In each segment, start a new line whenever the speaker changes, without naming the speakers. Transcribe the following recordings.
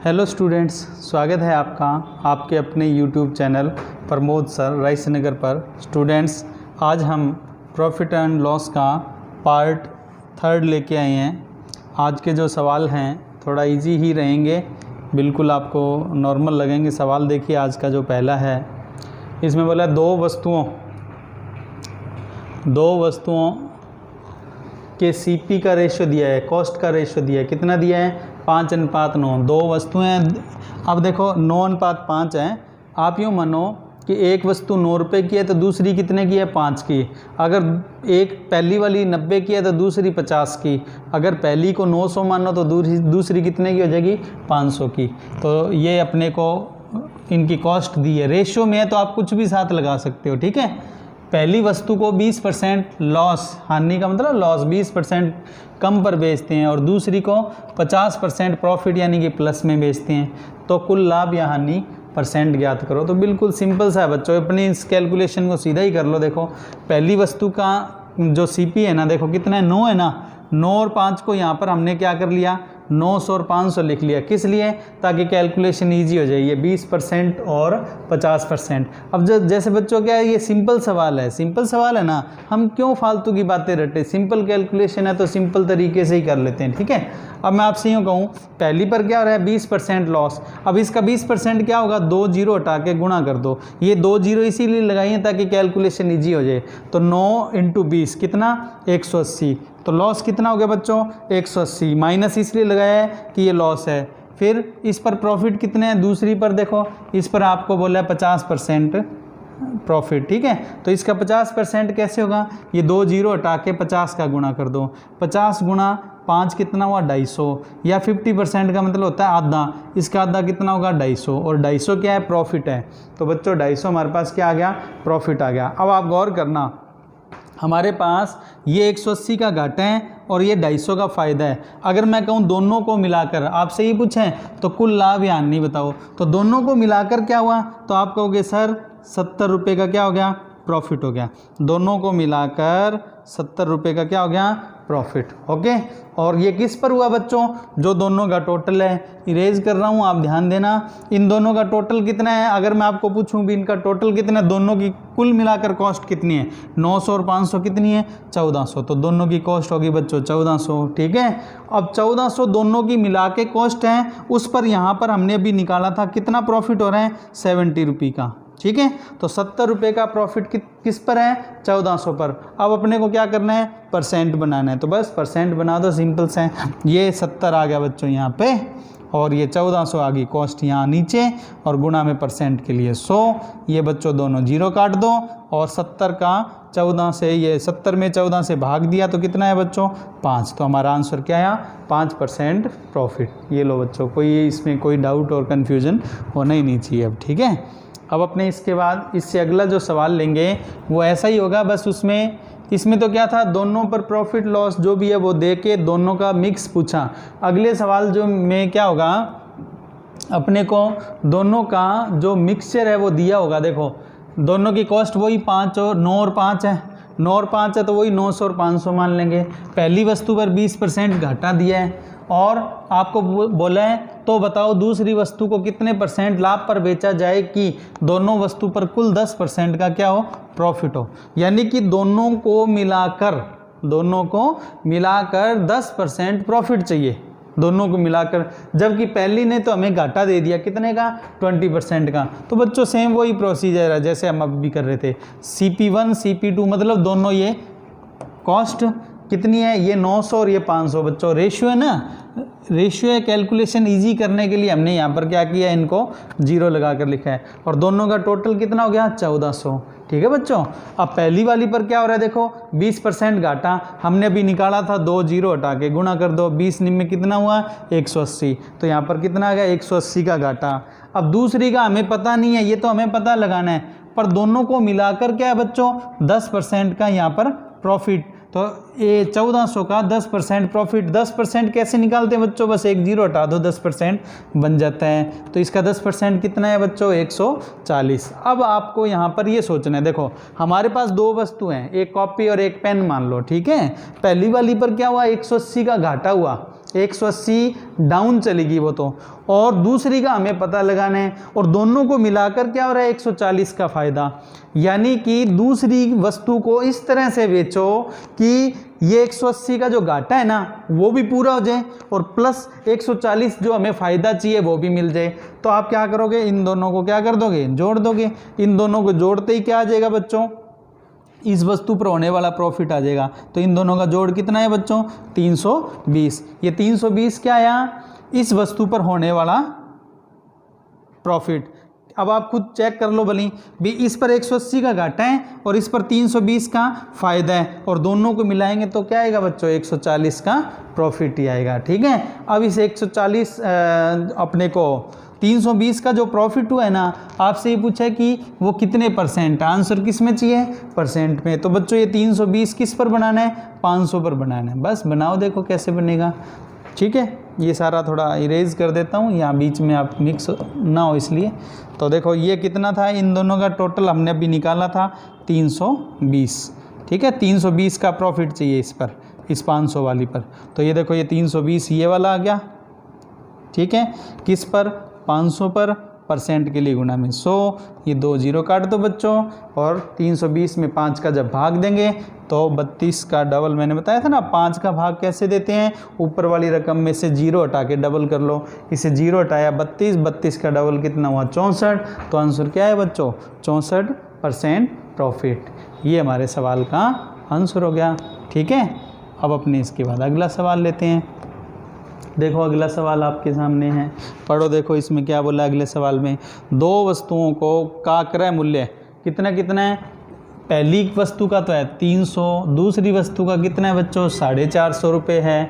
Hello students, स्वागत है आपका आपके अपने यूट्यूब चैनल प्रमोद सर राइस नगर पर। स्टूडेंट्स, आज हम प्रॉफिट एंड लॉस का पार्ट 3 लेके आए हैं। आज के जो सवाल हैं थोड़ा इजी ही रहेंगे, बिल्कुल आपको नॉर्मल लगेंगे सवाल। देखिए आज का जो पहला है, इसमें बोला दो वस्तुओं के सीपी का रेशियो दिया है, कॉस्ट का रेशियो दिया है। कितना दिया है? 5:9। दो वस्तुएं, अब देखो 9:5 है। आप यूँ मानो कि एक वस्तु 9 रुपये की है तो दूसरी कितने की है? 5 की। अगर एक पहली वाली 90 की है तो दूसरी 50 की। अगर पहली को 900 मानो तो दूसरी कितने की हो जाएगी? 500 की। तो ये अपने को इनकी कॉस्ट दी है। रेशियो में है तो आप कुछ भी साथ लगा सकते हो, ठीक है। पहली वस्तु को 20% लॉस, हानि का मतलब लॉस, 20% कम पर बेचते हैं और दूसरी को 50% प्रॉफिट यानी कि प्लस में बेचते हैं। तो कुल लाभ या हानि परसेंट ज्ञात करो। तो बिल्कुल सिंपल सा है बच्चों, अपनी इस कैलकुलेशन को सीधा ही कर लो। देखो पहली वस्तु का जो सीपी है ना, देखो कितना है? 9 है ना। 9 और 5 को यहाँ पर हमने क्या कर लिया? 900 और 500 लिख लिया। किस लिए? ताकि कैलकुलेशन इजी हो जाए। ये 20% और 50%। अब जैसे बच्चों क्या है, ये सिंपल सवाल है ना, हम क्यों फालतू की बातें रटे। सिंपल कैलकुलेशन है तो सिंपल तरीके से ही कर लेते हैं, ठीक है। अब मैं आपसे यूँ कहूँ, पहली पर क्या हो रहा है? 20% लॉस। अब इसका 20% क्या होगा? 2 जीरो हटा के गुणा कर दो। ये 2 जीरो इसीलिए लगाई हैं ताकि कैलकुलेशन ईजी हो जाए। तो 9 × 20 कितना? 180। तो लॉस कितना हो गया बच्चों? 180। माइनस इसलिए लगाया है कि ये लॉस है। फिर इस पर प्रॉफिट कितने हैं? दूसरी पर देखो, इस पर आपको बोला है 50% प्रॉफिट, ठीक है। तो इसका 50% कैसे होगा? ये 2 जीरो हटा के 50 का गुणा कर दो। 50 × 5 कितना हुआ? 250। या 50% का मतलब होता है आधा। इसका आधा कितना होगा? 250। और 250 क्या है? प्रॉफिट है। तो बच्चों 250 हमारे पास क्या आ गया? प्रॉफिट आ गया। अब आप गौर करना, हमारे पास ये 180 का घाटा है और ये 250 का फ़ायदा है। अगर मैं कहूँ दोनों को मिलाकर, आपसे ही पूछें तो कुल लाभ या हानि बताओ, तो दोनों को मिलाकर क्या हुआ? तो आप कहोगे सर 70 रुपये का क्या हो गया? प्रॉफिट हो गया। दोनों को मिलाकर 70 रुपये का क्या हो गया? प्रॉफिट। ओके। और ये किस पर हुआ बच्चों? जो दोनों का टोटल है। इरेज कर रहा हूँ, आप ध्यान देना। इन दोनों का टोटल कितना है? अगर मैं आपको पूछूं भी इनका टोटल कितना है, दोनों की कुल मिलाकर कॉस्ट कितनी है? 900 और 500 कितनी है? 1400। तो दोनों की कॉस्ट होगी बच्चों 1400, ठीक है। अब 1400 दोनों की मिला के कॉस्ट है, उस पर यहाँ पर हमने अभी निकाला था कितना प्रॉफिट हो रहा है? 70 रुपये का, ठीक है। तो 70 रुपये का प्रॉफिट किस पर है? 1400 पर। अब अपने को क्या करना है? परसेंट बनाना है। तो बस परसेंट बना दो, सिंपल से। ये 70 आ गया बच्चों यहाँ पे, और ये 1400 आ गई कॉस्ट यहाँ नीचे, और गुणा में परसेंट के लिए 100। ये बच्चों दोनों जीरो काट दो, और 70 का 14 से, ये 70 में 14 से भाग दिया तो कितना है बच्चों? 5। तो हमारा आंसर क्या आया? 5% प्रॉफिट। ये लो बच्चों, कोई इसमें कोई डाउट और कन्फ्यूजन होना ही नहीं चाहिए अब, ठीक है। अब अपने इसके बाद इससे अगला जो सवाल लेंगे वो ऐसा ही होगा, बस इसमें तो क्या था? दोनों पर प्रॉफिट लॉस जो भी है वो दे के दोनों का मिक्स पूछा। अगले सवाल जो में क्या होगा, अपने को दोनों का जो मिक्सचर है वो दिया होगा। देखो दोनों की कॉस्ट वही 5 और 9 और 5 है। 9 और 5 है तो वही 900 और 500 मान लेंगे। पहली वस्तु पर 20% घाटा दिया है और आपको बोला है तो बताओ दूसरी वस्तु को कितने परसेंट लाभ पर बेचा जाए कि दोनों वस्तु पर कुल 10% का क्या हो? प्रॉफिट हो। यानी कि दोनों को मिलाकर 10% प्रॉफिट चाहिए, दोनों को मिलाकर। जबकि पहली ने तो हमें घाटा दे दिया कितने का? 20% का। तो बच्चों सेम वही प्रोसीजर है जैसे हम अब भी कर रहे थे। CP1 CP2 मतलब दोनों, ये कॉस्ट कितनी है? ये 900 और ये 500। बच्चों रेशियो है ना, रेशियो है। कैलकुलेशन इजी करने के लिए हमने यहाँ पर क्या किया? इनको जीरो लगा कर लिखा है। और दोनों का टोटल कितना हो गया? 1400, ठीक है बच्चों। अब पहली वाली पर क्या हो रहा है? देखो 20% घाटा हमने अभी निकाला था, 2 जीरो हटा के गुणा कर दो। 20 में कितना हुआ? 180। तो यहाँ पर कितना आ गया? 180 का घाटा। अब दूसरी का हमें पता नहीं है, ये तो हमें पता लगाना है, पर दोनों को मिलाकर क्या है बच्चों? 10% का यहाँ पर प्रॉफिट। तो ये 1400 का 10% प्रॉफिट। 10% कैसे निकालते हैं बच्चों? बस एक जीरो हटा दो, 10% बन जाता है। तो इसका 10% कितना है बच्चों? 140। अब आपको यहाँ पर ये सोचना है, देखो हमारे पास दो वस्तु हैं, एक कॉपी और एक पेन मान लो, ठीक है। पहली वाली पर क्या हुआ? 180 का घाटा हुआ। 180 डाउन चलेगी वो तो, और दूसरी का हमें पता लगाना है, और दोनों को मिलाकर क्या हो रहा है 140 का फ़ायदा। यानी कि दूसरी वस्तु को इस तरह से बेचो कि ये 180 का जो घाटा है ना वो भी पूरा हो जाए और प्लस 140 जो हमें फ़ायदा चाहिए वो भी मिल जाए। तो आप क्या करोगे, इन दोनों को क्या कर दोगे, जोड़ दोगे। इन दोनों को जोड़ते ही क्या आ जाएगा बच्चों, इस वस्तु पर होने वाला प्रॉफिट आ जाएगा। तो इन दोनों का जोड़ कितना है बच्चों, 320। ये 320 क्या आया, इस वस्तु पर होने वाला प्रॉफिट। अब आप खुद चेक कर लो भली भी, इस पर 180 का घाटा है और इस पर 320 का फ़ायदा है, और दोनों को मिलाएंगे तो क्या आएगा बच्चों, 140 का प्रॉफिट ही आएगा। ठीक है, अब इस 140 अपने को 320 का जो प्रॉफिट हुआ है ना, आपसे ये पूछा है कि वो कितने परसेंट, आंसर किस में चाहिए, परसेंट में। तो बच्चों ये 320 किस पर बनाना है, 500 पर बनाना है। बस बनाओ, देखो कैसे बनेगा। ठीक है, ये सारा थोड़ा इरेज कर देता हूँ, यहाँ बीच में आप मिक्स ना हो इसलिए। तो देखो ये कितना था, इन दोनों का टोटल हमने अभी निकाला था 320। ठीक है, 320 का प्रॉफिट चाहिए इस पर, इस 500 वाली पर। तो ये देखो ये 320 ये वाला आ गया। ठीक है, किस पर, 500 पर, परसेंट के लिए गुना में 100। ये 2 0 काट दो बच्चों, और 320 में 5 का जब भाग देंगे तो 32 का डबल, मैंने बताया था ना 5 का भाग कैसे देते हैं, ऊपर वाली रकम में से 0 हटा के डबल कर लो। इसे 0 हटाया 32, 32 का डबल कितना हुआ 64। तो आंसर क्या है बच्चों, 64% प्रॉफिट। ये हमारे सवाल का आंसर हो गया। ठीक है, अब अपने इसके बाद अगला सवाल लेते हैं। देखो अगला सवाल आपके सामने है, पढ़ो। देखो इसमें क्या बोला अगले सवाल में, दो वस्तुओं को का क्रय मूल्य कितना कितना है, पहली वस्तु का तो है 300, दूसरी वस्तु का कितना है बच्चों, 450 रुपये है।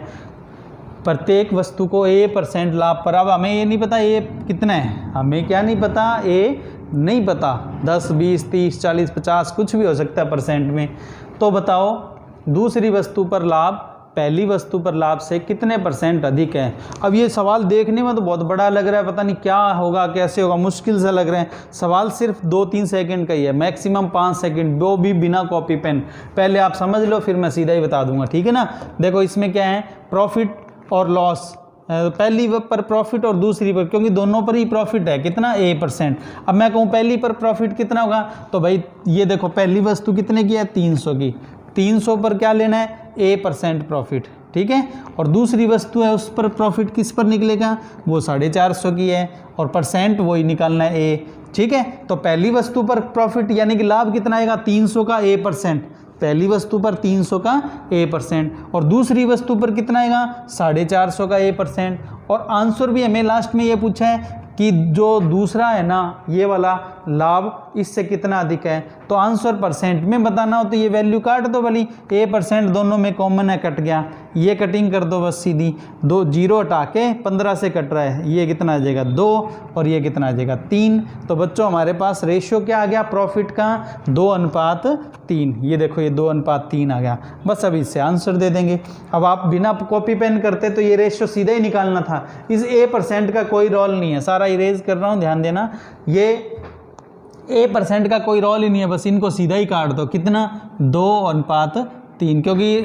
प्रत्येक वस्तु को A% लाभ पर। अब हमें ये नहीं पता ए कितना है, हमें क्या नहीं पता, ए नहीं पता, 10 20 30 40 50 कुछ भी हो सकता है परसेंट में। तो बताओ दूसरी वस्तु पर लाभ पहली वस्तु पर लाभ से कितने परसेंट अधिक है। अब ये सवाल देखने में तो बहुत बड़ा लग रहा है, पता नहीं क्या होगा कैसे होगा, मुश्किल से लग रहे हैं। सवाल सिर्फ 2-3 सेकंड का ही है, मैक्सिमम 5 सेकंड, वो भी बिना कॉपी पेन। पहले आप समझ लो फिर मैं सीधा ही बता दूंगा। ठीक है ना, देखो इसमें क्या है, प्रॉफिट और लॉस, पहली पर प्रॉफिट और दूसरी पर, क्योंकि दोनों पर ही प्रॉफिट है, कितना A%। अब मैं कहूँ पहली पर प्रॉफिट कितना होगा, तो भाई ये देखो पहली वस्तु कितने की है, 300 की, 300 पर क्या लेना है, A% प्रॉफिट। ठीक है, और दूसरी वस्तु है उस पर प्रॉफिट किस पर निकलेगा, वो 450 की है, और परसेंट वही निकालना है A। ठीक है, तो पहली वस्तु पर प्रॉफिट यानी कि लाभ कितना आएगा, 300 का A%, पहली वस्तु पर 300 का A%, और दूसरी वस्तु पर कितना आएगा, 450 का A%। और आंसर भी हमें लास्ट में ये पूछा है कि जो दूसरा है ना ये वाला लाभ इससे कितना अधिक है। तो आंसर परसेंट में बताना हो तो ये वैल्यू काट दो भली, A% दोनों में कॉमन है, कट गया, ये कटिंग कर दो बस सीधी, 2 0 हटा के 15 से कट रहा है, ये कितना आ जाएगा 2, और ये कितना आ जाएगा 3। तो बच्चों हमारे पास रेशियो क्या आ गया प्रॉफिट का, 2:3। ये देखो ये 2:3 आ गया। बस अब इससे आंसर दे देंगे। अब आप बिना कॉपी पेन करते तो ये रेशियो सीधा ही निकालना था, इस A% का कोई रोल नहीं है, सारा इरेज कर रहा हूँ ध्यान देना, ये A% का कोई रोल ही नहीं है, बस इनको सीधा ही काट दो, कितना 2:3, क्योंकि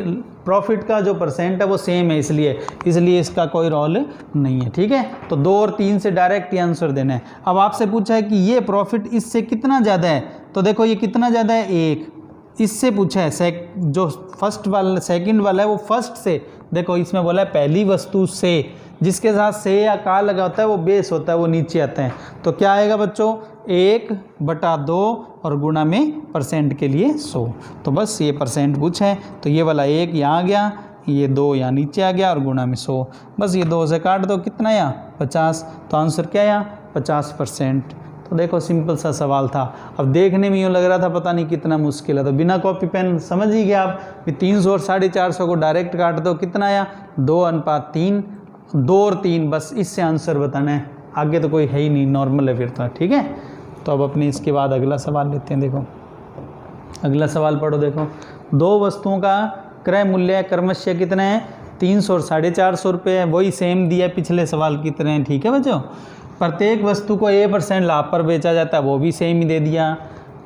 प्रॉफिट का जो परसेंट है वो सेम है, इसलिए इसका कोई रोल नहीं है। ठीक है, तो 2 और 3 से डायरेक्ट ही आंसर देना है। अब आपसे पूछा है कि ये प्रॉफिट इससे कितना ज़्यादा है, तो देखो ये कितना ज़्यादा है, 1, इससे पूछा है, जो फर्स्ट वाला सेकंड वाला है वो फर्स्ट से, देखो इसमें बोला है पहली वस्तु से, जिसके साथ से या का लगा होता है वो बेस होता है, वो नीचे आते हैं। तो क्या आएगा बच्चों, 1/2 और गुणा में परसेंट के लिए 100। तो बस ये परसेंट पूछा है, तो ये वाला 1 यहाँ आ गया, ये 2 यहाँ नीचे आ गया, और गुणा में 100। बस ये 2 से काट दो, कितना यहाँ 50। तो आंसर क्या है यहाँ 50%। तो देखो सिंपल सा सवाल था। अब देखने में यूँ लग रहा था पता नहीं कितना मुश्किल है, तो बिना कॉपी पेन समझ ही गया आप कि 300 और 450 को डायरेक्ट काट दो, कितना आया 2:3, 2 और 3, बस इससे आंसर बताना है, आगे तो कोई है ही नहीं, नॉर्मल है फिर तो। ठीक है, तो अब अपने इसके बाद अगला सवाल लेते हैं। देखो अगला सवाल पढ़ो। देखो दो वस्तुओं का क्रय मूल्य क्रमशः कितना है, 300 और 450 रुपये है, वही सेम दिया पिछले सवाल की तरह। ठीक है बच्चों, प्रत्येक वस्तु को A% लाभ पर बेचा जाता है, वो भी सेम ही दे दिया।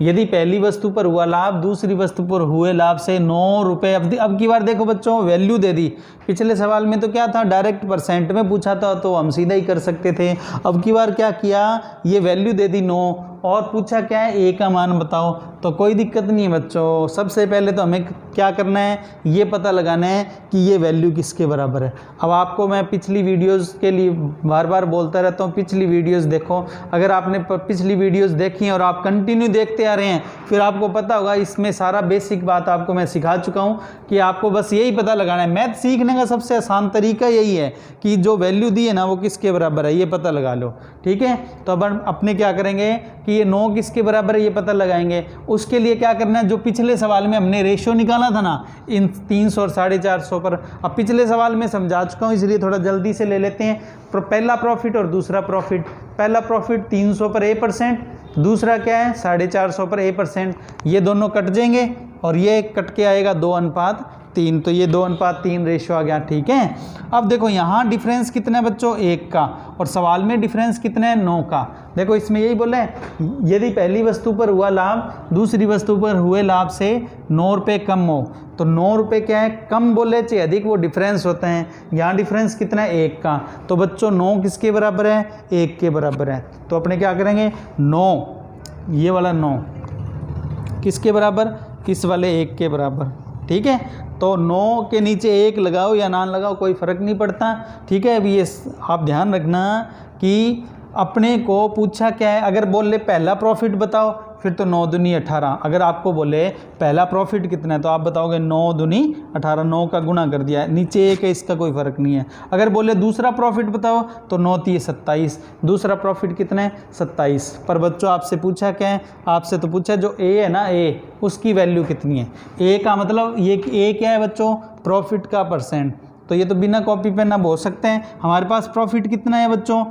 यदि पहली वस्तु पर हुआ लाभ दूसरी वस्तु पर हुए लाभ से 9 रुपये, अब की बार देखो बच्चों वैल्यू दे दी। पिछले सवाल में तो क्या था, डायरेक्ट परसेंट में पूछा था तो हम सीधा ही कर सकते थे। अब की बार क्या किया, ये वैल्यू दे दी 9 और पूछा क्या है, ए का मान बताओ। तो कोई दिक्कत नहीं है बच्चों, सबसे पहले तो हमें क्या करना है, ये पता लगाना है कि ये वैल्यू किसके बराबर है। अब आपको मैं पिछली वीडियोस के लिए बार बार बोलता रहता हूँ, पिछली वीडियोस देखो। अगर आपने पिछली वीडियोस देखी हैं और आप कंटिन्यू देखते आ रहे हैं, फिर आपको पता होगा इसमें सारा बेसिक बात आपको मैं सिखा चुका हूँ कि आपको बस यही पता लगाना है। मैथ सीखने का सबसे आसान तरीका यही है कि जो वैल्यू दी है ना वो किसके बराबर है, ये पता लगा लो। ठीक है, तो अब अपने क्या करेंगे कि ये 9 किसके बराबर है ये पता लगाएंगे। उसके लिए क्या करना है, जो पिछले सवाल में हमने रेशियो निकाला था ना इन 300 और 450 पर, अब पिछले सवाल में समझा चुका हूँ इसलिए थोड़ा जल्दी से ले लेते हैं। पहला प्रॉफिट और दूसरा प्रॉफिट, पहला प्रॉफिट 300 पर A%, दूसरा क्या है 450 पर A%। ये दोनों कट जाएंगे और ये कट के आएगा 2:3, तो ये 2:3 रेशियो आ गया। ठीक है, अब देखो यहाँ डिफरेंस कितना है बच्चों, 1 का, और सवाल में डिफरेंस कितना है, 9 का। देखो इसमें यही बोले, यदि पहली वस्तु पर हुआ लाभ दूसरी वस्तु पर हुए लाभ से 9 रुपये कम हो, तो 9 रुपये क्या है, कम बोले चाहे अधिक, वो डिफरेंस होते हैं। यहाँ डिफरेंस कितना है, 1 का, तो बच्चों 9 किसके बराबर है, 1 के बराबर है। तो अपने क्या करेंगे, 9, ये वाला 9 किसके बराबर, इस वाले 1 के बराबर। ठीक है, तो 9 के नीचे 1 लगाओ या ना लगाओ कोई फ़र्क नहीं पड़ता। ठीक है, अभी ये आप ध्यान रखना कि अपने को पूछा क्या है, अगर बोले पहला प्रॉफिट बताओ फिर तो 9 दूनी 18। अगर आपको बोले पहला प्रॉफिट कितना है तो आप बताओगे 9 दूनी 18, 9 का गुणा कर दिया, नीचे 1 है इसका कोई फ़र्क नहीं है। अगर बोले दूसरा प्रॉफिट बताओ तो 9 3 27, दूसरा प्रॉफिट कितना है 27। पर बच्चों आपसे पूछा क्या है, आपसे तो पूछा जो ए है ना, ए उसकी वैल्यू कितनी है। ए का मतलब ये ए क्या है बच्चों, प्रॉफिट का परसेंट। तो ये तो बिना कॉपी पेन अब हो सकते हैं। हमारे पास प्रॉफिट कितना है बच्चों,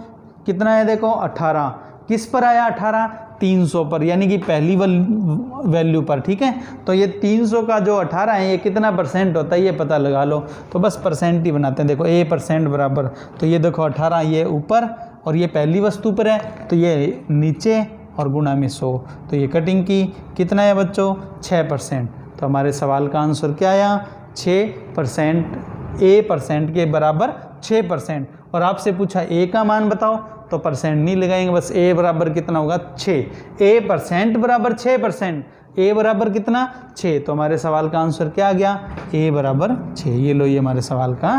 कितना है देखो 18, किस पर आया 18, 300 पर, यानी कि पहली वैल्यू पर। ठीक है, तो ये 300 का जो 18 है ये कितना परसेंट होता है ये पता लगा लो। तो बस परसेंट ही बनाते हैं, देखो A% बराबर, तो ये देखो 18 ये ऊपर और ये पहली वस्तु पर है तो ये नीचे और गुणा में 100, तो ये कटिंग की कितना है बच्चों 6%। तो हमारे सवाल का आंसर क्या आया 6%, A% के बराबर 6%। और आपसे पूछा A का मान बताओ तो परसेंट नहीं लगाएंगे, बस A बराबर कितना होगा 6, A% बराबर 6%, A बराबर कितना 6। तो हमारे सवाल का आंसर क्या आ गया, A बराबर 6। ये लो, ये हमारे सवाल का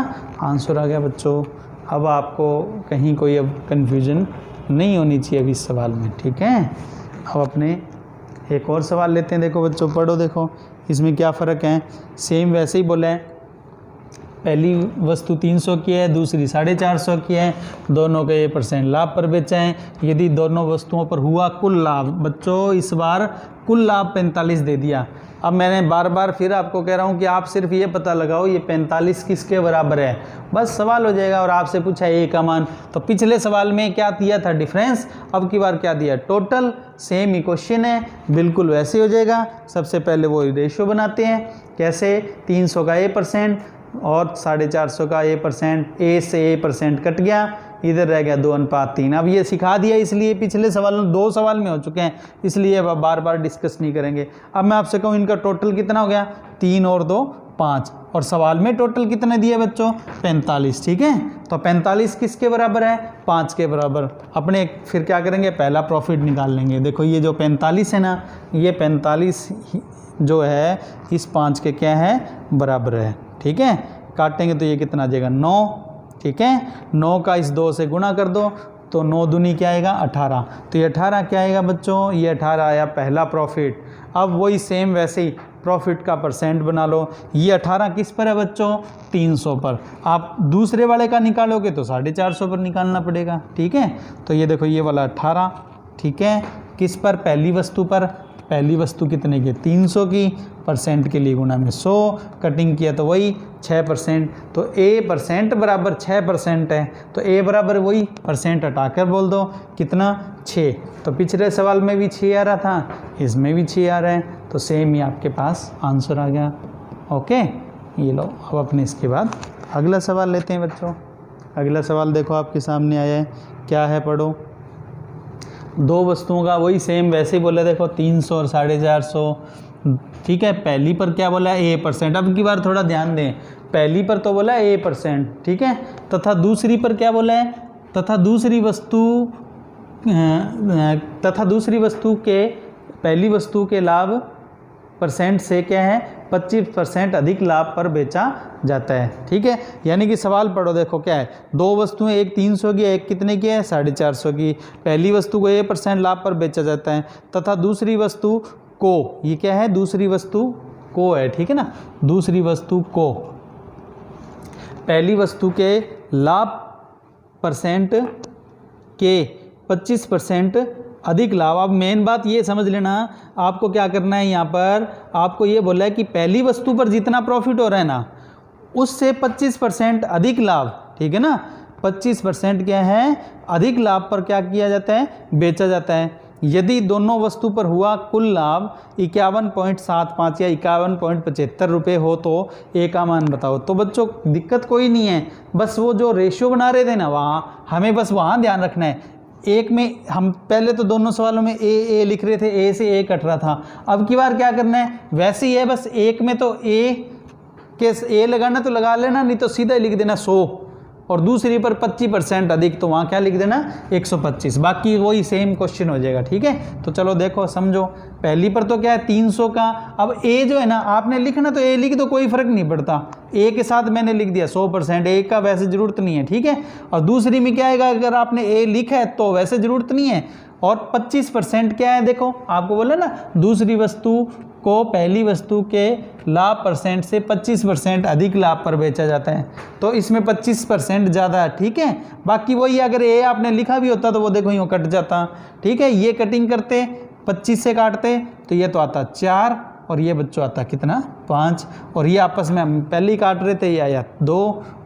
आंसर आ गया बच्चों। अब आपको कहीं कोई अब कन्फ्यूजन नहीं होनी चाहिए अभी इस सवाल में। ठीक है, अब अपने एक और सवाल लेते हैं। देखो बच्चों पढ़ो, देखो इसमें क्या फ़र्क है। सेम वैसे ही बोला है, पहली वस्तु 300 की है दूसरी 450 की है, दोनों के A% लाभ पर बेचा है। यदि दोनों वस्तुओं पर हुआ कुल लाभ, बच्चों इस बार कुल लाभ 45 दे दिया। अब मैंने बार बार फिर आपको कह रहा हूँ कि आप सिर्फ ये पता लगाओ ये 45 किसके बराबर है, बस सवाल हो जाएगा। और आपसे पूछा A का मान, तो पिछले सवाल में क्या दिया था डिफरेंस, अब की बार क्या दिया टोटल। सेम ही क्वेश्चन है, बिल्कुल वैसे हो जाएगा। सबसे पहले वो रेशियो बनाते हैं, कैसे 300 का A% और 450 का A%, A से A% कट गया, इधर रह गया 2:3। अब ये सिखा दिया इसलिए पिछले सवाल 2 सवाल में हो चुके हैं, इसलिए अब बार बार डिस्कस नहीं करेंगे। अब मैं आपसे कहूँ इनका टोटल कितना हो गया, 3 और 2 5, और सवाल में टोटल कितने दिए बच्चों 45। ठीक है, तो 45 किसके बराबर है, 5 के बराबर। अपने फिर क्या करेंगे, पहला प्रॉफिट निकाल लेंगे। देखो ये जो 45 है ना, ये 45 जो है इस 5 के क्या है बराबर है। ठीक है, काटेंगे तो ये कितना आ जाएगा 9। ठीक है, 9 का इस 2 से गुणा कर दो तो 9 दूनी क्या आएगा 18, तो ये 18 क्या आएगा बच्चों, ये 18 आया पहला प्रॉफिट। अब वही सेम वैसे ही प्रॉफिट का परसेंट बना लो। ये 18 किस पर है बच्चों 300 पर, आप दूसरे वाले का निकालोगे तो 450 पर निकालना पड़ेगा। ठीक है, तो ये देखो ये वाला 18, ठीक है, किस पर, पहली वस्तु पर। पहली वस्तु कितने की 300 की, परसेंट के लिए गुणा में 100, कटिंग किया तो वही 6%। तो A% बराबर 6% है, तो A बराबर वही परसेंट हटाकर बोल दो कितना 6। तो पिछले सवाल में भी 6 आ रहा था, इसमें भी 6 आ रहा है, तो सेम ही आपके पास आंसर आ गया। ओके, ये लो। अब अपने इसके बाद अगला सवाल लेते हैं बच्चों। अगला सवाल देखो आपके सामने आया है, क्या है पढ़ो। दो वस्तुओं का वही सेम वैसे ही बोला, देखो 300 और 450, ठीक है। पहली पर क्या बोला है A%, अब की बार थोड़ा ध्यान दें, पहली पर तो बोला है A%, ठीक है, तथा दूसरी पर क्या बोला है, तथा दूसरी वस्तु के पहली वस्तु के लाभ परसेंट से क्या है 25% अधिक लाभ पर बेचा जाता है, ठीक है। यानी कि सवाल पढ़ो, देखो क्या है, दो वस्तुएं, एक 300 की, एक कितने की है 450 की। पहली वस्तु को A% लाभ पर बेचा जाता है तथा दूसरी वस्तु को, ये क्या है, दूसरी वस्तु को है, ठीक है ना, दूसरी वस्तु को पहली वस्तु के लाभ परसेंट के 25% अधिक लाभ। अब मेन बात ये समझ लेना, आपको क्या करना है, यहाँ पर आपको ये बोला है कि पहली वस्तु पर जितना प्रॉफिट हो रहा है ना, उससे 25% अधिक लाभ, ठीक है ना, 25% क्या है अधिक लाभ पर क्या किया जाता है, बेचा जाता है। यदि दोनों वस्तु पर हुआ कुल लाभ 51.75 या 51.75 रुपये हो तो ए का मान बताओ। तो बच्चों दिक्कत कोई नहीं है, बस वो जो रेशियो बना रहे थे ना, वहाँ हमें बस वहाँ ध्यान रखना है। एक में हम पहले तो दोनों सवालों में ए लिख रहे थे, ए से ए कट रहा था, अब की बार क्या करना है वैसे ही है, बस एक में तो ए लगाना तो लगा लेना, नहीं तो सीधा ही लिख देना 100, और दूसरी पर 25% अधिक, तो वहाँ क्या लिख देना 125, बाकी वही सेम क्वेश्चन हो जाएगा, ठीक है। तो चलो देखो समझो, पहली पर तो क्या है 300 का, अब ए जो है ना आपने लिखना तो ए लिख दो, कोई फर्क नहीं पड़ता, ए के साथ मैंने लिख दिया 100%, ए का वैसे ज़रूरत नहीं है, ठीक है। और दूसरी में क्या आएगा, अगर आपने ए लिखा है तो वैसे ज़रूरत नहीं है, और 25% क्या है, देखो आपको बोला ना दूसरी वस्तु को पहली वस्तु के लाभ परसेंट से 25% अधिक लाभ पर बेचा जाता है, तो इसमें 25% ज़्यादा है, ठीक है। बाकी वही अगर ए आपने लिखा भी होता तो वो देखो यूँ कट जाता, ठीक है। ये कटिंग करते 25 से काटते तो ये तो आता 4 और ये बच्चों आता कितना 5, और ये आपस में हम पहले ही काट रहे थे, ये आया 2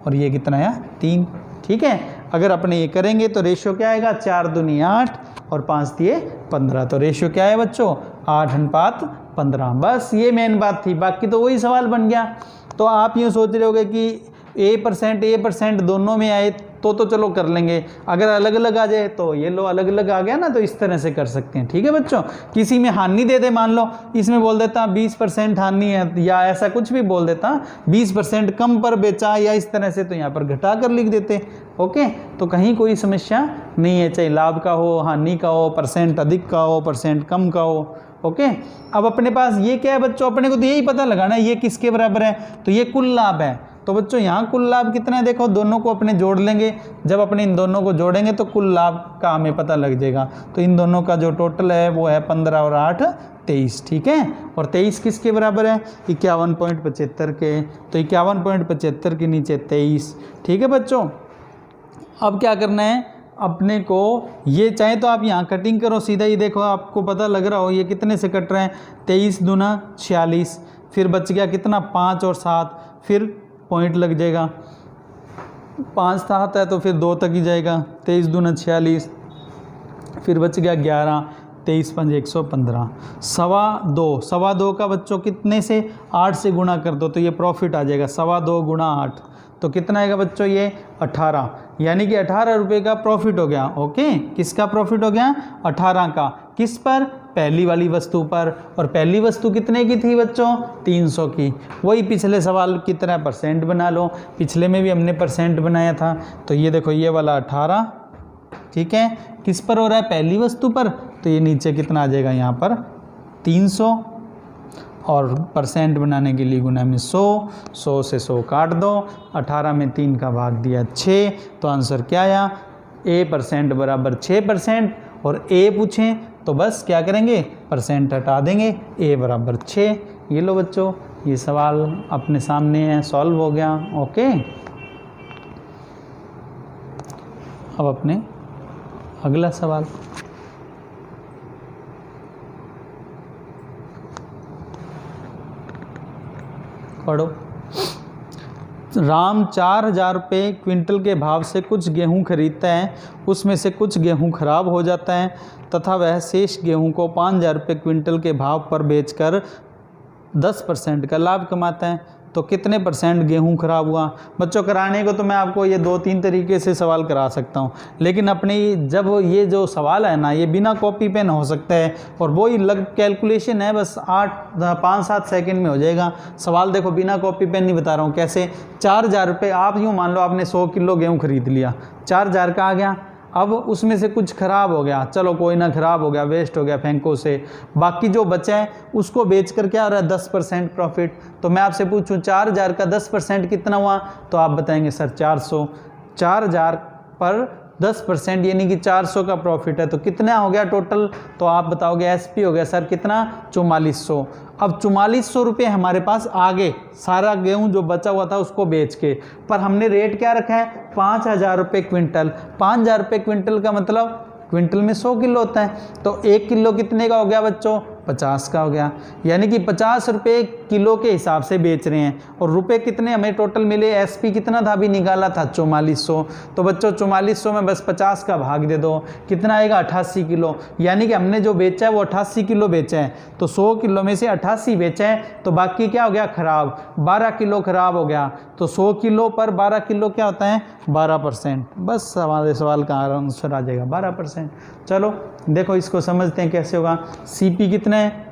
और ये कितना आया 3, ठीक है। अगर अपने ये करेंगे तो रेशियो क्या आएगा, 4 दूनी 8 और 5 दिए 15, तो रेशियो क्या है बच्चों 8:15। बस ये मेन बात थी, बाकी तो वही सवाल बन गया। तो आप यूँ सोच रहे होगे कि A% दोनों में आए तो चलो कर लेंगे, अगर अलग अलग आ जाए तो ये लो अलग अलग आ गया ना, तो इस तरह से कर सकते हैं, ठीक है बच्चों। किसी में हानि दे दे, मान लो इसमें बोल देता 20% हानि है, या ऐसा कुछ भी बोल देता 20% कम पर बेचा या इस तरह से, तो यहाँ पर घटा कर लिख देते, ओके। तो कहीं कोई समस्या नहीं है, चाहे लाभ का हो, हानि का हो, परसेंट अधिक का हो, परसेंट कम का हो, ओके। अब अपने पास ये क्या है बच्चों, अपने को तो यही पता लगाना है ये किसके बराबर है, तो ये कुल लाभ है। तो बच्चों यहाँ कुल लाभ कितना है, देखो दोनों को अपने जोड़ लेंगे, जब अपने इन दोनों को जोड़ेंगे तो कुल लाभ का हमें पता लग जाएगा। तो इन दोनों का जो टोटल है वो है 15 और 8 23, ठीक है। और 23 किसके बराबर है, 51.75 के, तो 51.75 के नीचे 23, ठीक है बच्चों। अब क्या करना है अपने को, ये चाहे तो आप यहाँ कटिंग करो सीधा ही, देखो आपको पता लग रहा हो ये कितने से कट रहे हैं, 23 दूना 46, फिर बच गया कितना 5 और 7, फिर पॉइंट लग जाएगा, 5 7 है तो फिर 2 तक ही जाएगा, 23 दूना 46, फिर बच गया 11, 23 5 115, 2.25 का बच्चों कितने से 8 से गुणा कर दो तो ये प्रॉफिट आ जाएगा, 2.25 गुणा 8 तो कितना आएगा बच्चों ये 18, यानी कि 18 रुपये का प्रॉफिट हो गया, ओके। किसका प्रॉफिट हो गया 18 का, किस पर, पहली वाली वस्तु पर, और पहली वस्तु कितने की थी बच्चों 300 की, वही पिछले सवाल की तरह परसेंट बना लो, पिछले में भी हमने परसेंट बनाया था। तो ये देखो ये वाला 18, ठीक है, किस पर हो रहा है पहली वस्तु पर, तो ये नीचे कितना आ जाएगा यहाँ पर 300, और परसेंट बनाने के लिए गुना में 100 से 100 काट दो, 18 में 3 का भाग दिया 6, तो आंसर क्या आया A% बराबर 6%, और A पूछें तो बस क्या करेंगे परसेंट हटा देंगे, A बराबर 6। ये लो बच्चों ये सवाल अपने सामने है, सॉल्व हो गया, ओके। अब अपने अगला सवाल पढ़ो। राम 4000 रुपये क्विंटल के भाव से कुछ गेहूं खरीदता है, उसमें से कुछ गेहूं खराब हो जाता है तथा वह शेष गेहूं को 5000 रुपये क्विंटल के भाव पर बेचकर 10% का लाभ कमाता है। तो कितने परसेंट गेहूं खराब हुआ। बच्चों कराने को तो मैं आपको ये 2-3 तरीके से सवाल करा सकता हूँ, लेकिन अपनी जब ये जो सवाल है ना ये बिना कॉपी पेन हो सकता है, और वो ही लग कैलकुलेशन है, बस 5-7 सेकंड में हो जाएगा सवाल। देखो बिना कॉपी पेन नहीं बता रहा हूँ कैसे। 4000 रुपये, आप यूँ मान लो आपने 100 किलो गेहूँ खरीद लिया, 4000 का आ गया। अब उसमें से कुछ ख़राब हो गया, चलो कोई ना, ख़राब हो गया, वेस्ट हो गया, फेंको से, बाकी जो बचा है उसको बेचकर क्या हो रहा है 10% प्रॉफिट। तो मैं आपसे पूछूं 4000 का 10% कितना हुआ, तो आप बताएंगे सर 400। 4000 पर 10% यानी कि 400 का प्रॉफिट है, तो कितना हो गया टोटल, तो आप बताओगे एसपी हो गया सर कितना 4400। अब 4400 रुपये हमारे पास आ गए, सारा गेहूं जो बचा हुआ था उसको बेच के, पर हमने रेट क्या रखा है 5000 रुपये क्विंटल। 5000 रुपये क्विंटल का मतलब क्विंटल में 100 किलो होता है, तो 1 किलो कितने का हो गया बच्चों 50 का हो गया, यानी कि 50 रुपये किलो के हिसाब से बेच रहे हैं। और रुपए कितने हमें टोटल मिले, एसपी कितना था अभी निकाला था 4400, तो बच्चों 4400 में बस 50 का भाग दे दो, कितना आएगा 88 किलो, यानी कि हमने जो बेचा है वो 88 किलो बेचा है। तो 100 किलो में से 88 बेचा है, तो बाकी क्या हो गया खराब, 12 किलो खराब हो गया। तो 100 किलो पर 12 किलो क्या होता है 12%। बस हमारे सवाल का आंसर आ जाएगा 12%। चलो देखो इसको समझते हैं कैसे होगा। सीपी कितना है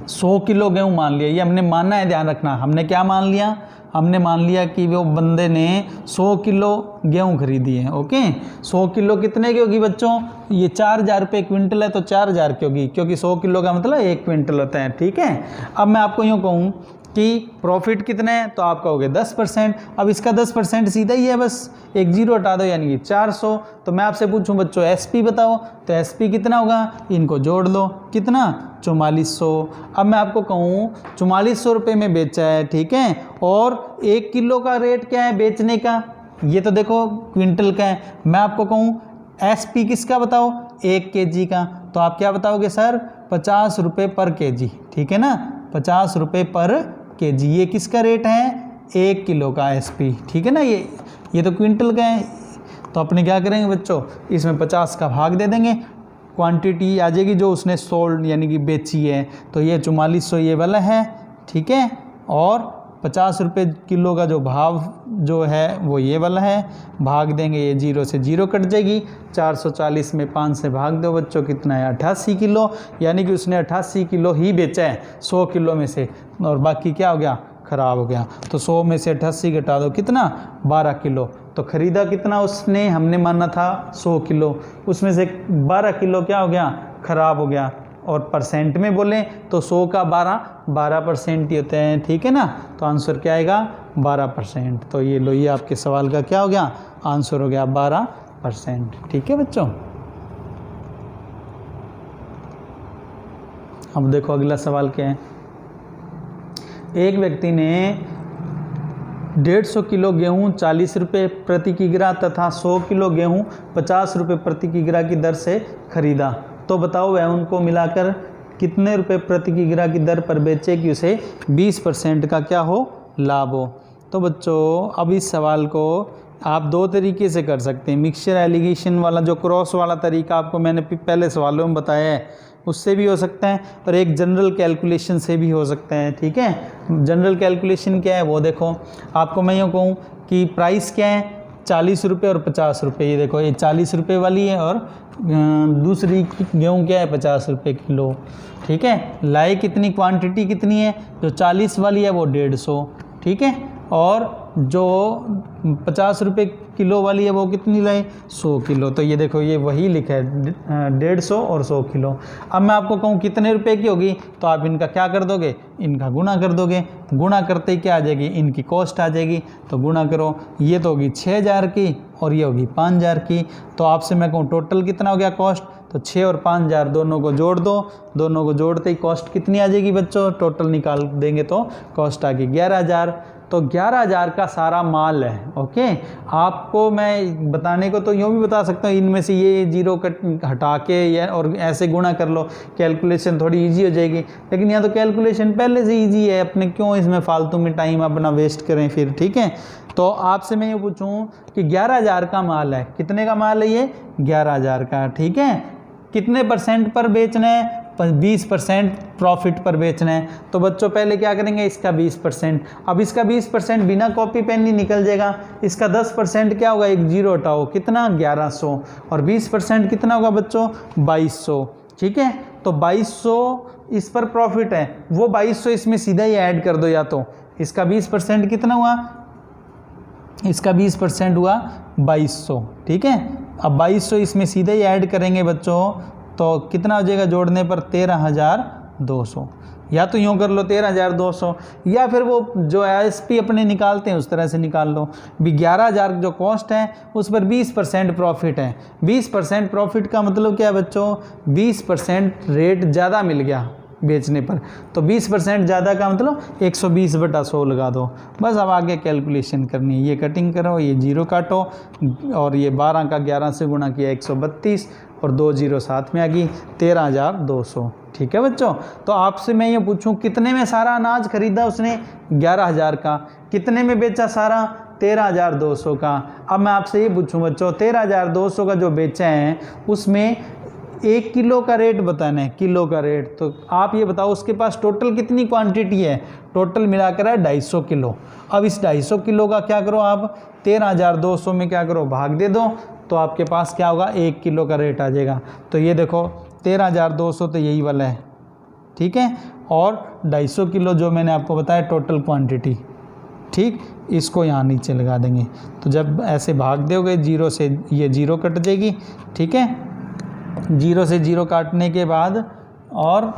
100 किलो गेहूँ मान लिया, ये हमने मानना है, ध्यान रखना। हमने क्या मान लिया, हमने मान लिया कि वो बंदे ने 100 किलो गेहूँ खरीदी है। ओके 100 किलो कितने की होगी बच्चों, ये 4000 रुपये क्विंटल है, तो 4000 की होगी, क्योंकि 100 किलो का मतलब 1 क्विंटल होता है। ठीक है, अब मैं आपको यूँ कहूँ कि प्रॉफिट कितना है, तो आप कहोगे 10%। अब इसका 10% सीधा ही है, बस एक जीरो हटा दो, यानी कि 400। तो मैं आपसे पूछूं बच्चों एसपी बताओ, तो एसपी कितना होगा, इनको जोड़ लो, कितना 4400। अब मैं आपको कहूँ 4400 रुपये में बेचा है, ठीक है, और 1 किलो का रेट क्या है बेचने का, ये तो देखो क्विंटल का है। मैं आपको कहूँ एसपी किसका बताओ 1 kg का, तो आप क्या बताओगे सर 50 रुपये पर kg। ठीक है ना, 50 रुपये पर kg, ये किसका रेट है 1 किलो का एसपी। ठीक है ना, ये तो क्विंटल का है। तो अपने क्या करेंगे बच्चों, इसमें 50 का भाग दे देंगे, क्वांटिटी आ जाएगी जो उसने सोल्ड यानी कि बेची है, तो ये 4400 ये वाला है। ठीक है, और 50 रुपये किलो का जो भाव जो है वो ये वाला है, भाग देंगे, ये 0 से 0 कट जाएगी। 440 में 5 से भाग दो बच्चों, कितना है 88 किलो, यानी कि उसने 88 किलो ही बेचा है 100 किलो में से, और बाकी क्या हो गया ख़राब हो गया। तो 100 में से 88 घटा दो, कितना 12 किलो। तो ख़रीदा कितना उसने, हमने माना था 100 किलो, उसमें से 12 किलो क्या हो गया ख़राब हो गया। और परसेंट में बोलें तो 100 का 12% ही होते हैं। ठीक है ना, तो आंसर क्या आएगा 12%। तो ये लो, ये आपके सवाल का क्या हो गया आंसर हो गया 12%। ठीक है बच्चों, अब देखो अगला सवाल क्या है। एक व्यक्ति ने 150 किलो गेहूँ 40 रुपये प्रति किग्रा तथा 100 किलो गेहूँ 50 रुपये प्रति किग्रा की दर से खरीदा, तो बताओ वह उनको मिलाकर कितने रुपए प्रति किग्रा की दर पर बेचे कि उसे 20% का क्या हो लाभ हो। तो बच्चों अब इस सवाल को आप 2 तरीके से कर सकते हैं। मिक्सचर एलिगेशन वाला जो क्रॉस वाला तरीका आपको मैंने पहले सवालों में बताया है, उससे भी हो सकता है, और एक जनरल कैलकुलेशन से भी हो सकता है। ठीक है, जनरल कैलकुलेशन क्या है वो देखो, आपको मैं यूँ कहूँ कि प्राइस क्या है 40 रुपये और 50 रुपये, ये देखो ये 40 रुपये वाली है, और दूसरी गेहूँ क्या है 50 रुपये किलो। ठीक है, लाई कितनी, क्वांटिटी कितनी है, जो 40 वाली है वो 150। ठीक है, और जो 50 रुपये किलो वाली है वो कितनी लाई 100 किलो। तो ये देखो ये वही लिखा है 150 और 100 किलो। अब मैं आपको कहूँ कितने रुपए की होगी, तो आप इनका क्या कर दोगे, इनका गुणा कर दोगे। गुणा करते ही क्या आ जाएगी, इनकी कॉस्ट आ जाएगी, तो गुणा करो, ये तो होगी 6000 की और ये होगी 5000 की। तो आपसे मैं कहूँ टोटल कितना हो गया कॉस्ट, तो 6 और 5000 दोनों को जोड़ दो, दोनों को जोड़ते ही कॉस्ट कितनी आ जाएगी बच्चों, टोटल निकाल देंगे तो कॉस्ट आ गई 11000। तो 11000 का सारा माल है। ओके, आपको मैं बताने को तो यूँ भी बता सकता हूँ, इनमें से ये 0 कट हटा के या और ऐसे गुणा कर लो, कैलकुलेशन थोड़ी इजी हो जाएगी। लेकिन यहाँ तो कैलकुलेशन पहले से इजी है, अपने क्यों इसमें फालतू में टाइम अपना वेस्ट करें फिर। ठीक है, तो आपसे मैं ये पूछूं कि 11000 का माल है, कितने का माल है ये 11000 का। ठीक है, कितने % पर बेचना है, 20% प्रॉफिट पर बेचना है। तो बच्चों पहले क्या करेंगे, इसका 20%। अब इसका 20% बिना कॉपी पेन ही निकल जाएगा। इसका 10% क्या होगा, एक जीरो हटाओ, कितना 1100, और 20% कितना होगा बच्चों 2200। ठीक है, तो 2200 इस पर प्रॉफिट है, वो 2200 इसमें सीधा ही ऐड कर दो। या तो इसका 20% कितना हुआ, इसका 20% हुआ 2200। ठीक है, अब 2200 इसमें सीधे ही ऐड करेंगे बच्चों, तो कितना हो जाएगा जोड़ने पर 13,200। या तो यूँ कर लो 13,200, या फिर वो जो एसपी अपने निकालते हैं उस तरह से निकाल लो। भी 11,000 जो कॉस्ट है उस पर 20% प्रॉफिट है। 20% प्रॉफिट का मतलब क्या है बच्चों, 20% रेट ज़्यादा मिल गया बेचने पर। तो 20% ज़्यादा का मतलब 120/100 लगा दो। बस अब आगे कैलकुलेशन करनी है, ये कटिंग करो, ये जीरो काटो, और ये 12 का 11 से गुणा किया 132, और 2 जीरो साथ में आ गई 13,200। ठीक है बच्चों, तो आपसे मैं ये पूछूं कितने में सारा अनाज खरीदा उसने, 11,000 का। कितने में बेचा सारा, 13,200 का। अब मैं आपसे ये पूछूं बच्चों, 13,200 का जो बेचा है उसमें 1 किलो का रेट बताना है, किलो का रेट। तो आप ये बताओ उसके पास टोटल कितनी क्वांटिटी है, टोटल मिलाकर है 250 किलो। अब इस 250 किलो का क्या करो आप, 13,200 में क्या करो, भाग दे दो, तो आपके पास क्या होगा, 1 किलो का रेट आ जाएगा। तो ये देखो 13,200 तो यही वाला है। ठीक है, और 250 किलो जो मैंने आपको बताया टोटल क्वांटिटी। ठीक, इसको यहाँ नीचे लगा देंगे। तो जब ऐसे भाग दोगे, जीरो से ये जीरो कट जाएगी। ठीक है, जीरो से जीरो काटने के बाद और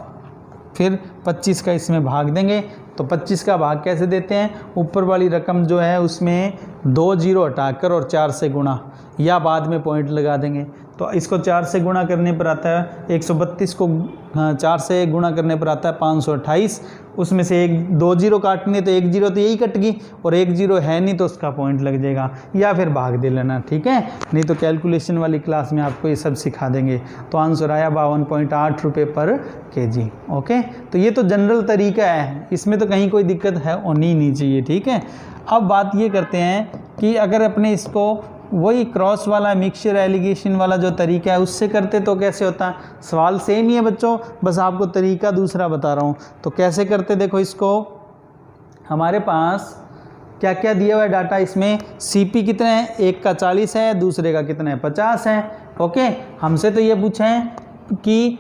फिर 25 का इसमें भाग देंगे। तो 25 का भाग कैसे देते हैं, ऊपर वाली रकम जो है उसमें 2 जीरो हटाकर और 4 से गुणा, या बाद में पॉइंट लगा देंगे। तो इसको 4 से गुणा करने पर आता है 132 को 4 से गुणा करने पर आता है 528। उसमें से 2 जीरो काटने, तो 1 जीरो तो यही कट गई, और 1 जीरो है नहीं तो उसका पॉइंट लग जाएगा, या फिर भाग दे लेना। ठीक है, नहीं तो कैलकुलेशन वाली क्लास में आपको ये सब सिखा देंगे। तो आंसर आया 52.8 रुपये पर केजी। ओके, तो ये तो जनरल तरीका है, इसमें तो कहीं कोई दिक्कत है होनी नहीं चाहिए। ठीक है, अब बात ये करते हैं कि अगर अपने इसको वही क्रॉस वाला मिक्सचर एलिगेशन वाला जो तरीका है उससे करते तो कैसे होता, सवाल सेम ही है बच्चों, बस आपको तरीका दूसरा बता रहा हूँ। तो कैसे करते, देखो इसको, हमारे पास क्या क्या दिया हुआ है डाटा, इसमें सीपी कितने हैं, एक का 40 है, दूसरे का कितना है 50 है। ओके, हमसे तो ये पूछा है कि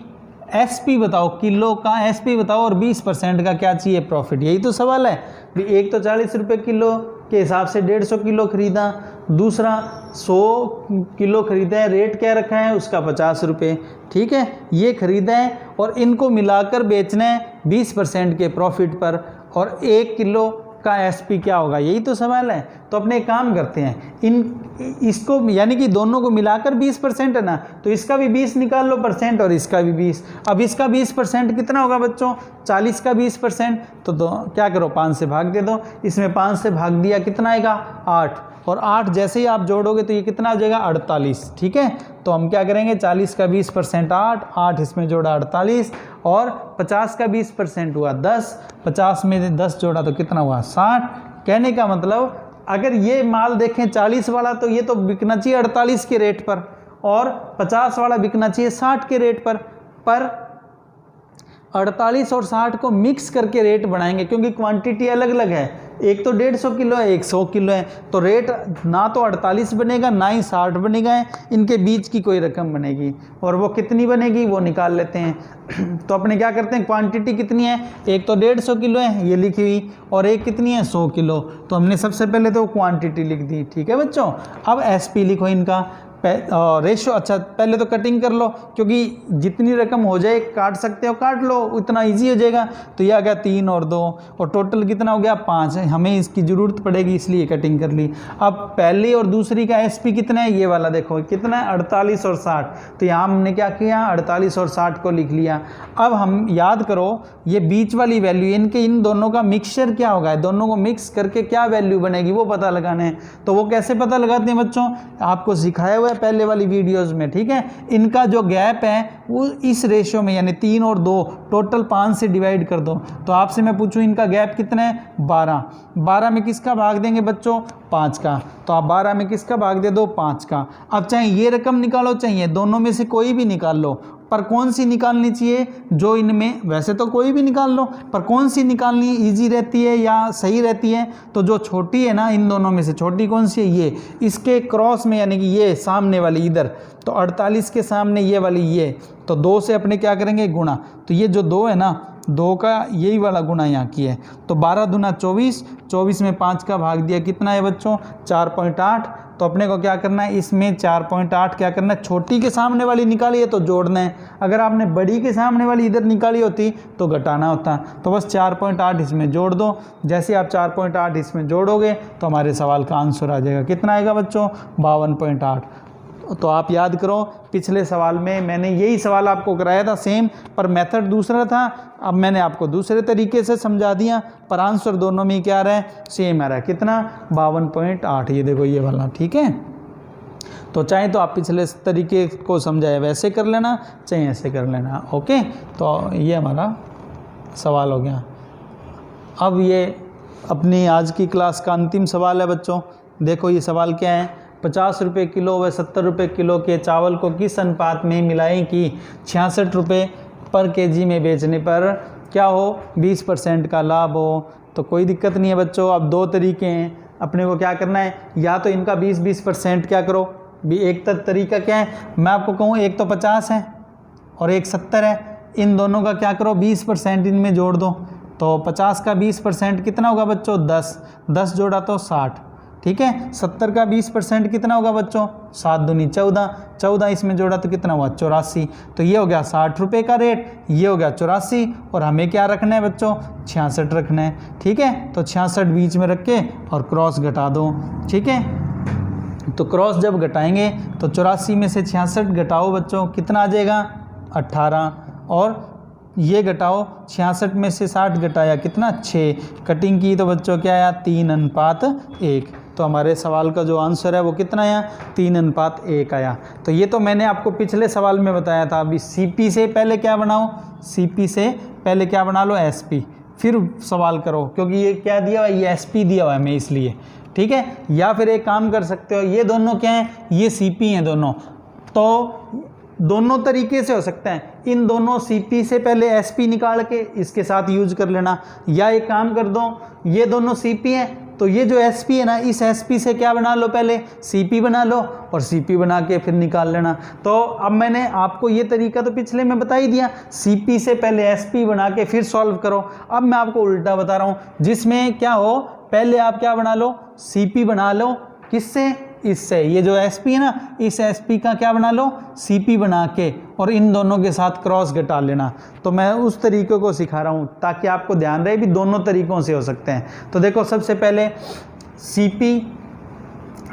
एसपी बताओ, किलो का एसपी बताओ, और 20% का क्या चाहिए प्रॉफिट, यही तो सवाल है। एक तो 40 रुपये किलो के हिसाब से 150 किलो खरीदा, दूसरा 100 किलो खरीदा है, रेट क्या रखा है उसका 50 रुपये। ठीक है, ये खरीदा है और इनको मिलाकर बेचना है 20% के प्रॉफिट पर, और 1 किलो का एसपी क्या होगा, यही तो सवाल है। तो अपने एक काम करते हैं, इसको यानी कि दोनों को मिलाकर 20% है ना, तो इसका भी 20 निकाल लो परसेंट और इसका भी 20। अब इसका 20% कितना होगा बच्चों, 40 का 20%, तो क्या करो 5 से भाग दे दो। इसमें 5 से भाग दिया कितना आएगा 8, और 8 जैसे ही आप जोड़ोगे तो ये कितना हो जाएगा 48। ठीक है, तो हम क्या करेंगे 40 का 20% 8, 8 इसमें जोड़ा 48, और 50 का 20% हुआ 10, 50 में 10 जोड़ा तो कितना हुआ 60। कहने का मतलब अगर ये माल देखें 40 वाला तो ये तो बिकना चाहिए 48 के रेट पर, और 50 वाला बिकना चाहिए 60 के रेट पर 48 और 60 को मिक्स करके रेट बढ़ाएंगे, क्योंकि क्वांटिटी अलग अलग है। एक तो 150 किलो है, एक 100 किलो है, तो रेट ना तो 48 बनेगा ना ही 60 बनेगा, इनके बीच की कोई रकम बनेगी, और वो कितनी बनेगी वो निकाल लेते हैं। तो अपने क्या करते हैं, क्वांटिटी कितनी है, एक तो 150 किलो है ये लिखी हुई, और एक कितनी है 100 किलो। तो हमने सबसे पहले तो क्वांटिटी लिख दी। ठीक है बच्चों, अब एसपी लिखो इनका रेशो। अच्छा, पहले तो कटिंग कर लो, क्योंकि जितनी रकम हो जाए काट सकते हो काट लो, उतना इजी हो जाएगा। तो यह आ गया 3 और 2, और टोटल कितना हो गया 5 है, हमें इसकी ज़रूरत पड़ेगी इसलिए कटिंग कर ली। अब पहली और दूसरी का एसपी कितना है, ये वाला देखो कितना है 48 और 60। तो यहाँ हमने क्या किया 48 और 60 को लिख लिया। अब हम याद करो ये बीच वाली वैल्यू, इनके इन दोनों का मिक्सचर क्या होगा, दोनों को मिक्स करके क्या वैल्यू बनेगी वो पता लगाना है। तो वो कैसे पता लगाते हैं बच्चों, आपको सिखाया हुआ है पहले वाली वीडियोस में। ठीक है, इनका जो गैप है वो इस रेशियो में, यानी 3 और 2 टोटल 5 से डिवाइड कर दो। तो आपसे मैं पूछूं इनका गैप कितना है 12, 12 में किसका भाग देंगे बच्चों 5 का, तो आप 12 में किसका भाग दे दो 5 का। अब चाहे ये रकम निकालो चाहे दोनों में से कोई भी निकाल लो, पर कौन सी निकालनी चाहिए जो इनमें, वैसे तो कोई भी निकाल लो, पर कौन सी निकालनी इजी रहती है या सही रहती है, तो जो छोटी है ना इन दोनों में से छोटी कौन सी है, ये, इसके क्रॉस में यानी कि ये सामने वाली इधर, तो 48 के सामने ये वाली ये, तो 2 से अपने क्या करेंगे गुणा, तो ये जो 2 है ना 2 का यही वाला गुना यहाँ की है, तो 12 दूना 24, 24 में 5 का भाग दिया कितना है बच्चों 4.8, तो अपने को क्या करना है इसमें 4.8 क्या करना है, छोटी के सामने वाली निकाली है तो जोड़ना है, अगर आपने बड़ी के सामने वाली इधर निकाली होती तो घटाना होता, तो बस 4.8 इसमें जोड़ दो। जैसे आप 4.8 इसमें जोड़ोगे तो हमारे सवाल का आंसर आ जाएगा, कितना आएगा बच्चों 52.8। तो आप याद करो पिछले सवाल में मैंने यही सवाल आपको कराया था सेम, पर मेथड दूसरा था, अब मैंने आपको दूसरे तरीके से समझा दिया, पर आंसर दोनों में क्या आ रहा है सेम आ रहा है, कितना 52.8, ये देखो ये वाला, ठीक है। तो चाहे तो आप पिछले तरीके को समझाए वैसे कर लेना, चाहे ऐसे कर लेना, ओके। तो ये हमारा सवाल हो गया। अब ये अपनी आज की क्लास का अंतिम सवाल है बच्चों, देखो ये सवाल क्या है, 50 रुपये किलो व 70 रुपये किलो के चावल को किस अनुपात में मिलाएं कि 66 रुपये पर केजी में बेचने पर क्या हो 20% का लाभ हो। तो कोई दिक्कत नहीं है बच्चों, अब 2 तरीके हैं, अपने को क्या करना है, या तो इनका 20% क्या करो भी, एक तरीका क्या है मैं आपको कहूँ, एक तो 50 है और एक 70 है, इन दोनों का क्या करो 20% इनमें जोड़ दो, तो 50 का 20% कितना होगा बच्चों 10, 10 जोड़ा तो 60, ठीक है। 70 का 20% कितना होगा बच्चों 7 दूनी 14, 14 इसमें जोड़ा तो कितना हुआ 84, तो ये हो गया 60 रुपये का रेट, ये हो गया 84, और हमें क्या रखना है बच्चों 66 रखना है, ठीक है। तो 66 बीच में रख के और क्रॉस घटा दो, ठीक है। तो क्रॉस जब घटाएंगे तो 84 में से 66 घटाओ बच्चों कितना आ जाएगा 18, और ये घटाओ 66 में से 60 घटाया कितना 6, कटिंग की तो बच्चों क्या आया 3:1, तो हमारे सवाल का जो आंसर है वो कितना आया 3:1 आया। तो ये तो मैंने आपको पिछले सवाल में बताया था। अभी सीपी से पहले क्या बनाओ, सीपी से पहले क्या बना लो एसपी, फिर सवाल करो, क्योंकि ये क्या दिया हुआ है, ये एसपी दिया हुआ है हमें इसलिए, ठीक है। या फिर एक काम कर सकते हो, ये दोनों क्या हैं, ये सीपी हैं दोनों, तो दोनों तरीके से हो सकता है, इन दोनों सीपी से पहले एसपी निकाल के इसके साथ यूज कर लेना, या एक काम कर दो ये दोनों सीपी हैं तो ये जो एसपी है ना इस एसपी से क्या बना लो पहले सीपी बना लो, और सीपी बना के फिर निकाल लेना। तो अब मैंने आपको ये तरीका तो पिछले में बता ही दिया, सीपी से पहले एसपी बना के फिर सॉल्व करो। अब मैं आपको उल्टा बता रहा हूँ, जिसमें क्या हो पहले आप क्या बना लो सीपी बना लो, किससे इससे, ये जो एसपी है ना इस एसपी का क्या बना लो सीपी बना के, और इन दोनों के साथ क्रॉस घटा लेना। तो मैं उस तरीके को सिखा रहा हूँ ताकि आपको ध्यान रहे भी दोनों तरीकों से हो सकते हैं। तो देखो सबसे पहले सीपी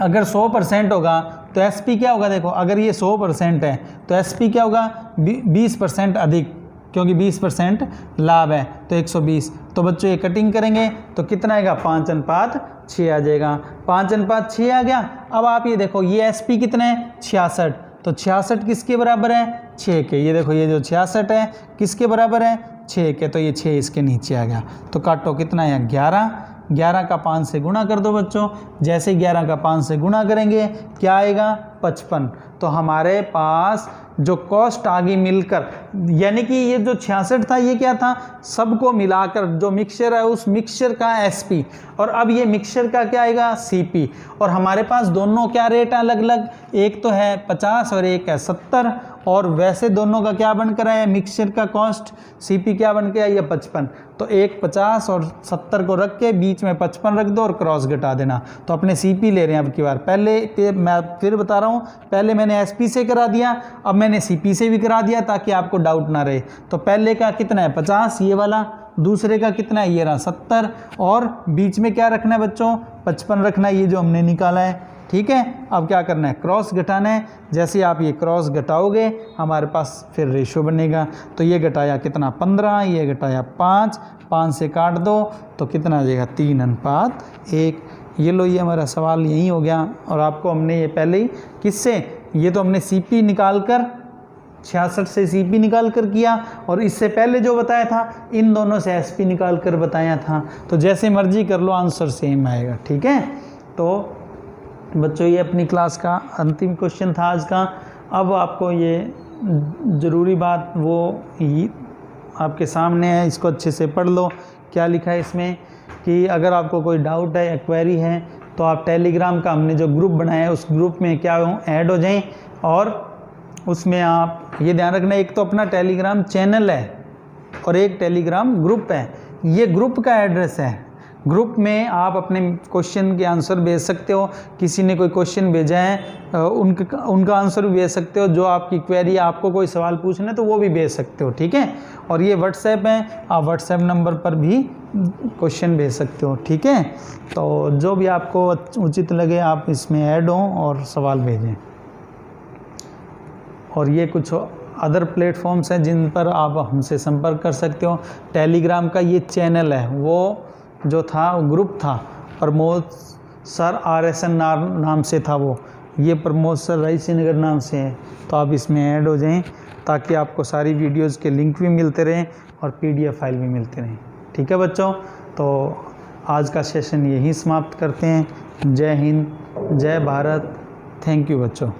अगर 100% होगा तो एसपी क्या होगा, देखो अगर ये 100% है तो एसपी क्या होगा 20% अधिक, क्योंकि 20% लाभ है तो 120। तो बच्चों ये कटिंग करेंगे तो कितना आएगा 5:6 आ जाएगा, 5:6 आ गया। अब आप ये देखो ये एसपी कितने हैं 66, तो 66 किसके बराबर है 6 के, ये देखो ये जो 66 है किसके बराबर है 6 के, तो ये 6 इसके नीचे आ गया। तो काटो कितना है 11, 11 का 5 से गुणा कर दो बच्चों, जैसे 11 का 5 से गुणा करेंगे क्या आएगा 55। तो हमारे पास जो कॉस्ट आ गई मिलकर, यानी कि ये जो 66 था ये क्या था सबको मिलाकर जो मिक्सचर है उस मिक्सचर का एसपी, और अब ये मिक्सचर का क्या आएगा सीपी, और हमारे पास दोनों क्या रेट है अलग अलग, एक तो है 50 और एक है 70, और वैसे दोनों का क्या बनकर आया मिक्सचर का कॉस्ट सीपी क्या बन के आई है 55। तो एक 50 और 70 को रख के बीच में 55 रख दो और क्रॉस घटा देना, तो अपने सीपी ले रहे हैं अब की बार। पहले मैं फिर बता रहा हूँ, पहले मैंने एसपी से करा दिया, अब मैंने सीपी से भी करा दिया ताकि आपको डाउट ना रहे। तो पहले का कितना है 50 ये वाला, दूसरे का कितना है ये रहा 70, और बीच में क्या रखना है बच्चों 55 रखना है, ये जो हमने निकाला है, ठीक है। अब क्या करना है क्रॉस घटाना है, जैसे आप ये क्रॉस घटाओगे हमारे पास फिर रेशो बनेगा। तो ये घटाया कितना 15, ये घटाया 5, 5 से काट दो तो कितना आ जाएगा 3:1। ये लो ये हमारा सवाल यही हो गया, और आपको हमने ये पहले ही किससे, ये तो हमने सीपी निकाल कर 66 से सीपी निकाल कर किया, और इससे पहले जो बताया था इन दोनों से एसपी निकाल कर बताया था। तो जैसे मर्जी कर लो आंसर सेम आएगा, ठीक है। तो बच्चों ये अपनी क्लास का अंतिम क्वेश्चन था आज का। अब आपको ये ज़रूरी बात वो आपके सामने है, इसको अच्छे से पढ़ लो। क्या लिखा है इसमें कि अगर आपको कोई डाउट है या क्वेरी है तो आप टेलीग्राम का हमने जो ग्रुप बनाया है उस ग्रुप में क्या हो ऐड हो जाएं, और उसमें आप ये ध्यान रखना, एक तो अपना टेलीग्राम चैनल है और एक टेलीग्राम ग्रुप है। ये ग्रुप का एड्रेस है। ग्रुप में आप अपने क्वेश्चन के आंसर भेज सकते हो, किसी ने कोई क्वेश्चन भेजा है उनका आंसर भी भेज सकते हो, जो आपकी क्वेरी आपको कोई सवाल पूछना है तो वो भी भेज सकते हो, ठीक है। और ये व्हाट्सएप है, आप व्हाट्सएप नंबर पर भी क्वेश्चन भेज सकते हो, ठीक है। तो जो भी आपको उचित लगे आप इसमें ऐड हो और सवाल भेजें। और ये कुछ अदर प्लेटफॉर्म्स हैं जिन पर आप हमसे संपर्क कर सकते हो। टेलीग्राम का ये चैनल है, वो जो था वो ग्रुप था, प्रमोद सर RSN नाम से था वो, ये प्रमोद सर रायसी नगर नाम से है। तो आप इसमें ऐड हो जाएं ताकि आपको सारी वीडियोस के लिंक भी मिलते रहें और PDF फाइल भी मिलते रहें, ठीक है बच्चों। तो आज का सेशन यहीं समाप्त करते हैं। जय हिंद, जय भारत, थैंक यू बच्चों।